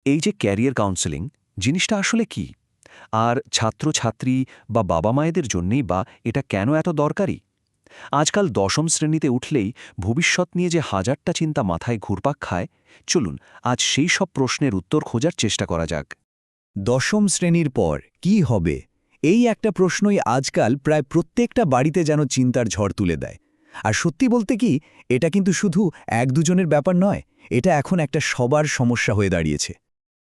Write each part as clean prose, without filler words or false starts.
এই যে career counselling জিনিসটা আসলে কি? আর ছাত্রছাত্রী বা বাবা মায়েদের জন্যেই বা এটা কেন এত দরকারি? আজকাল দশম শ্রেণীতে উঠলেই ভবিষ্যৎ নিয়ে যে হাজারটা চিন্তা মাথায় ঘুরপাক খায়, চলুন আজ সেই সব প্রশ্নের উত্তর খোঁজার চেষ্টা করা যাক। দশম শ্রেণীর পর কি হবে, এই একটা প্রশ্নই আজকাল প্রায় প্রত্যেকটা বাড়িতে যেন চিন্তার ঝড় তুলে দেয়। আর সত্যি বলতে কি, এটা কিন্তু শুধু এক দুজনের ব্যাপার নয়, এটা এখন একটা সবার সমস্যা হয়ে দাঁড়িয়েছে।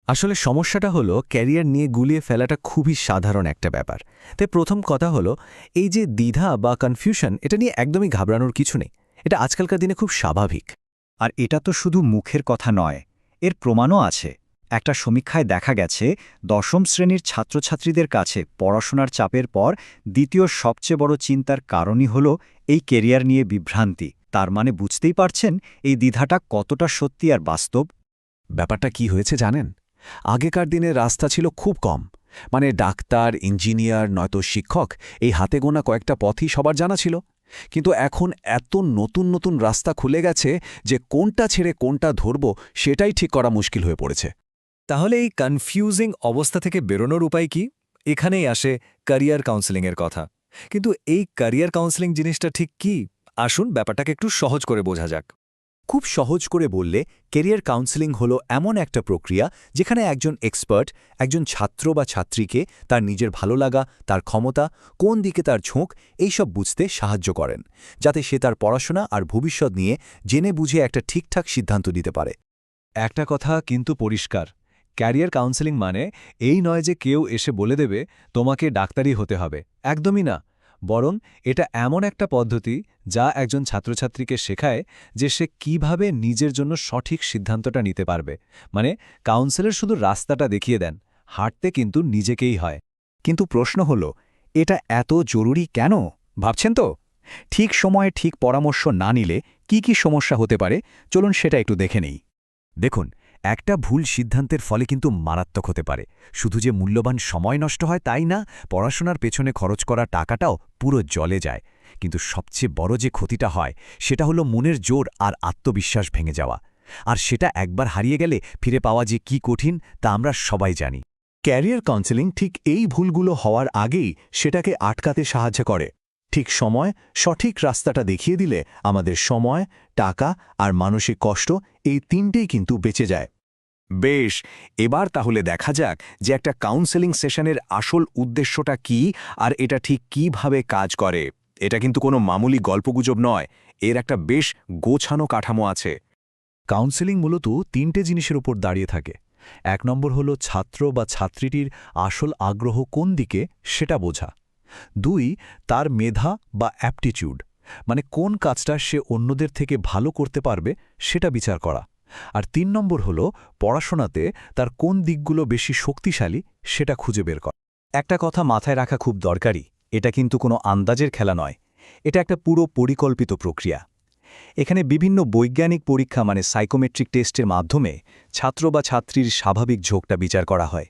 আসলে সমস্যাটা হলো ক্যারিয়ার নিয়ে গুলিয়ে ফেলাটা খুবই সাধারণ একটা ব্যাপার। তাই প্রথম কথা হলো, এই যে দ্বিধা বা কনফিউশন, এটা নিয়ে একদমই ঘাবড়ানোর কিছু নেই। এটা আজকালকার দিনে খুব স্বাভাবিক। আর এটা তো শুধু মুখের কথা নয়, এর প্রমাণও আছে। একটা সমীক্ষায় দেখা গেছে দশম শ্রেণীর ছাত্রছাত্রীদের কাছে পড়াশোনার চাপের পর দ্বিতীয় সবচেয়ে বড় চিন্তার কারণই হল এই কেরিয়ার নিয়ে বিভ্রান্তি। তার মানে বুঝতেই পারছেন এই দ্বিধাটা কতটা সত্যি আর বাস্তব। ব্যাপারটা কি হয়েছে জানেন? আগেকার দিনে রাস্তা ছিল খুব কম। মানে ডাক্তার, ইঞ্জিনিয়ার, নয়তো শিক্ষক, এই হাতে গোনা কয়েকটা পথই সবার জানা ছিল। কিন্তু এখন এত নতুন নতুন রাস্তা খুলে গেছে যে কোনটা ছেড়ে কোনটা ধরব সেটাই ঠিক করা মুশকিল হয়ে পড়েছে। তাহলে এই কনফিউজিং অবস্থা থেকে বেরোনোর উপায় কি? এখানেই আসে ক্যারিয়ার কাউন্সেলিংয়ের কথা। কিন্তু এই ক্যারিয়ার কাউন্সেলিং জিনিসটা ঠিক কি? আসুন ব্যাপারটাকে একটু সহজ করে বোঝা যাক। খুব সহজ করে বললে, কেরিয়ার কাউন্সেলিং হলো এমন একটা প্রক্রিয়া যেখানে একজন এক্সপার্ট একজন ছাত্র বা ছাত্রীকে তার নিজের ভালো লাগা, তার ক্ষমতা, কোন দিকে তার ঝোঁক, এইসব বুঝতে সাহায্য করেন, যাতে সে তার পড়াশোনা আর ভবিষ্যৎ নিয়ে জেনে বুঝে একটা ঠিকঠাক সিদ্ধান্ত দিতে পারে। একটা কথা কিন্তু পরিষ্কার, ক্যারিয়ার কাউন্সেলিং মানে এই নয় যে কেউ এসে বলে দেবে তোমাকে ডাক্তারি হতে হবে। একদমই না। বরং এটা এমন একটা পদ্ধতি যা একজন ছাত্রছাত্রীকে শেখায় যে সে কিভাবে নিজের জন্য সঠিক সিদ্ধান্তটা নিতে পারবে। মানে কাউন্সেলর শুধু রাস্তাটা দেখিয়ে দেন, হাঁটতে কিন্তু নিজেকেই হয়। কিন্তু প্রশ্ন হলো, এটা এত জরুরি কেন ভাবছেন তো? ঠিক সময়ে ঠিক পরামর্শ না নিলে কি কি সমস্যা হতে পারে, চলুন সেটা একটু দেখে নেই। দেখুন, একটা ভুল সিদ্ধান্তের ফলে কিন্তু মারাত্মক হতে পারে। শুধু যে মূল্যবান সময় নষ্ট হয় তাই না, পড়াশোনার পেছনে খরচ করা টাকাটাও পুরো জলে যায়। কিন্তু সবচেয়ে বড় যে ক্ষতিটা হয় সেটা হলো মনের জোর আর আত্মবিশ্বাস ভেঙে যাওয়া। আর সেটা একবার হারিয়ে গেলে ফিরে পাওয়া যে কি কঠিন তা আমরা সবাই জানি। ক্যারিয়ার কাউন্সেলিং ঠিক এই ভুলগুলো হওয়ার আগেই সেটাকে আটকাতে সাহায্য করে। ঠিক সময় সঠিক রাস্তাটা দেখিয়ে দিলে আমাদের সময়, টাকা আর মানসিক কষ্ট, এই তিনটেই কিন্তু বেঁচে যায়। বেশ, এবার তাহলে দেখা যাক যে একটা কাউন্সেলিং সেশনের আসল উদ্দেশ্যটা কি আর এটা ঠিক কিভাবে কাজ করে। এটা কিন্তু কোনো মামুলি গল্পগুজব নয়, এর একটা বেশ গোছানো কাঠামো আছে। কাউন্সেলিং মূলত তিনটে জিনিসের উপর দাঁড়িয়ে থাকে। এক নম্বর হলো ছাত্র বা ছাত্রীটির আসল আগ্রহ কোন দিকে সেটা বোঝা। 2, তার মেধা বা অ্যাপটিটিউড, মানে কোন কাজটা সে অন্যদের থেকে ভালো করতে পারবে সেটা বিচার করা। আর 3 নম্বর হলো পড়াশোনাতে তার কোন দিকগুলো বেশি শক্তিশালী সেটা খুঁজে বের করা। একটা কথা মাথায় রাখা খুব দরকারি, এটা কিন্তু কোনো আন্দাজের খেলা নয়, এটা একটা পুরো পরিকল্পিত প্রক্রিয়া। এখানে বিভিন্ন বৈজ্ঞানিক পরীক্ষা মানে সাইকোমেট্রিক টেস্টের মাধ্যমে ছাত্র বা ছাত্রীর স্বাভাবিক ঝোঁকটা বিচার করা হয়।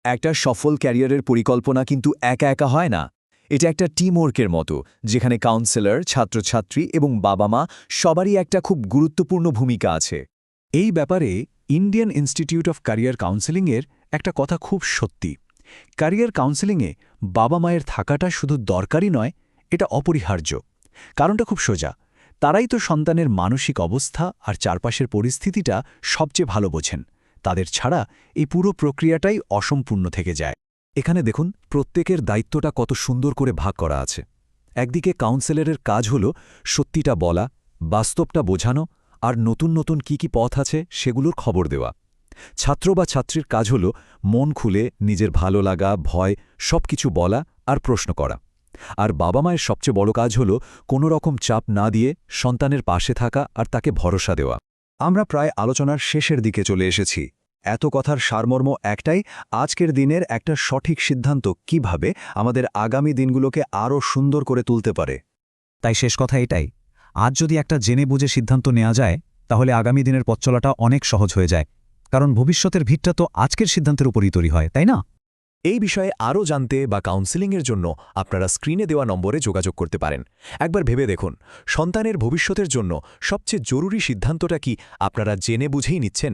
একটা সফল ক্যারিয়ারের পরিকল্পনা কিন্তু একা একা হয় না, এটা একটা টিমওয়ার্কের মতো, যেখানে কাউন্সেলর, ছাত্রছাত্রী এবং বাবা মা সবারই একটা খুব গুরুত্বপূর্ণ ভূমিকা আছে। এই ব্যাপারে ইন্ডিয়ান ইনস্টিটিউট অফ ক্যারিয়ার কাউন্সেলিংয়ের একটা কথা খুব সত্যি। ক্যারিয়ার কাউন্সেলিংয়ে বাবা মায়ের থাকাটা শুধু দরকারি নয়, এটা অপরিহার্য। কারণটা খুব সোজা, তারাই তো সন্তানের মানসিক অবস্থা আর চারপাশের পরিস্থিতিটা সবচেয়ে ভালো বোঝেন। তাদের ছাড়া এই পুরো প্রক্রিয়াটাই অসম্পূর্ণ থেকে যায়। এখানে দেখুন প্রত্যেকের দায়িত্বটা কত সুন্দর করে ভাগ করা আছে। একদিকে কাউন্সেলরের কাজ হল সত্যিটা বলা, বাস্তবটা বোঝানো আর নতুন নতুন কি পথ আছে সেগুলোর খবর দেওয়া। ছাত্র বা ছাত্রীর কাজ হল মন খুলে নিজের ভালো লাগা, ভয় সবকিছু বলা আর প্রশ্ন করা। আর বাবা মায়ের সবচেয়ে বড় কাজ হল কোনো রকম চাপ না দিয়ে সন্তানের পাশে থাকা আর তাকে ভরসা দেওয়া। আমরা প্রায় আলোচনার শেষের দিকে চলে এসেছি। এত কথার সারমর্ম একটাই, আজকের দিনের একটা সঠিক সিদ্ধান্ত কিভাবে আমাদের আগামী দিনগুলোকে আরও সুন্দর করে তুলতে পারে। তাই শেষ কথা এটাই, আজ যদি একটা জেনে বুঝে সিদ্ধান্ত নেওয়া যায় তাহলে আগামী দিনের পথ চলাটা অনেক সহজ হয়ে যায়। কারণ ভবিষ্যতের ভিতটা তো আজকের সিদ্ধান্তের উপরই তৈরি হয়, তাই না? এই বিষয়ে আরও জানতে বা কাউন্সেলিংয়ের জন্য আপনারা স্ক্রিনে দেওয়া নম্বরে যোগাযোগ করতে পারেন। একবার ভেবে দেখুন, সন্তানের ভবিষ্যতের জন্য সবচেয়ে জরুরি সিদ্ধান্তটা কি আপনারা জেনে বুঝেই নিচ্ছেন।